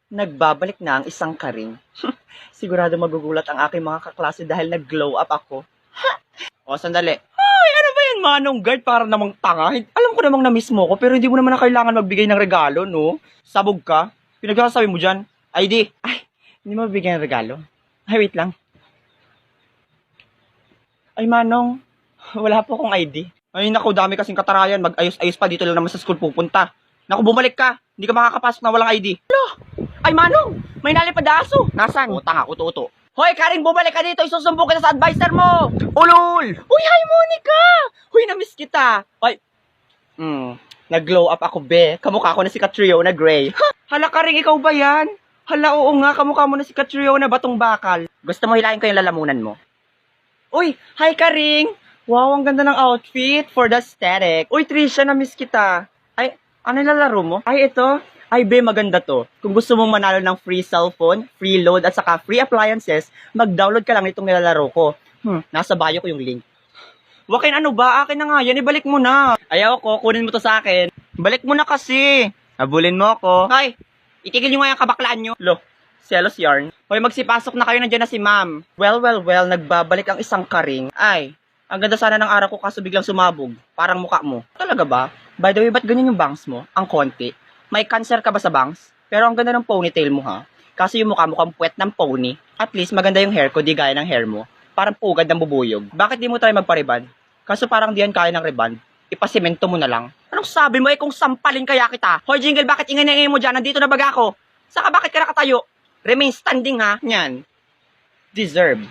Nagbabalik na ang isang karing. Sigurado magugulat ang aking mga kaklase dahil nag-glow up ako. O, sandali. Ay, ano ba yan, Manong Guard? Para namang tanga. Alam ko namang na-miss mo ko, pero hindi mo naman na kailangan magbigay ng regalo, no? Sabog ka? Pinagsasabi mo dyan? ID? Ay, hindi mo magbigay ng regalo? Ay, wait lang. Ay, Manong, wala po akong ID. Ay, naku, dami kasing katarayan. Mag-ayos-ayos pa, dito lang naman sa school pupunta. Naku, bumalik ka. Hindi ka makakapasok na walang ID. Ay, Manong! May nalipad na aso! Nasaan? O, tanga, uto-uto. Hoy, Karing, bumalik ka dito! Isusumbong kita sa advisor mo! Ulul! Uy, hi, Monica! Uy, na-miss kita! Ay, nag-glow up ako, be. Kamukha ko na si Catriona Gray. Hala, Karing, ikaw ba yan? Hala, oo nga, kamukha mo na si Catriona Batong Bakal. Gusto mo hilahin ko yung lalamunan mo? Uy, hi, Karing! Wow, ang ganda ng outfit for the aesthetic. Uy, Trisha, na-miss kita. Ay, ano yung lalaro mo? Ay, ito. Ay, be, maganda to. Kung gusto mong manalo ng free cellphone, free load, at saka free appliances, mag-download ka lang nitong nilalaro ko. Nasa bio ko yung link. Wakin, ano ba? Akin na nga yan. Ibalik mo na. Ayaw ko. Kunin mo to sa akin. Balik mo na kasi. Habulin mo ako. Ay, itigil nyo nga yung kabaklaan nyo. Lo, selos yarn. Hoy, magsipasok na kayo. Nandiyan na si ma'am. Well, nagbabalik ang isang karing. Ay, ang ganda sana ng araw ko kaso biglang sumabog. Parang muka mo. Talaga ba? By the way, ba't ganyan yung bangs mo? Ang konti. May cancer ka ba sa bangs? Pero ang ganda ng ponytail mo, ha? Kasi yung mukha mukhang puwet ng pony. At least maganda yung hair ko, di gaya ng hair mo. Parang pugad ng bubuyog. Bakit di mo try magpa-reband? Kaso parang di yan kaya ng reband. Ipasimento mo na lang. Anong sabi mo kung sampalin kaya kita? Hoy, Jingle, bakit ingay mo dyan? Nandito na baga ako. Saka bakit ka nakatayo? Remain standing, ha? Yan. Deserve.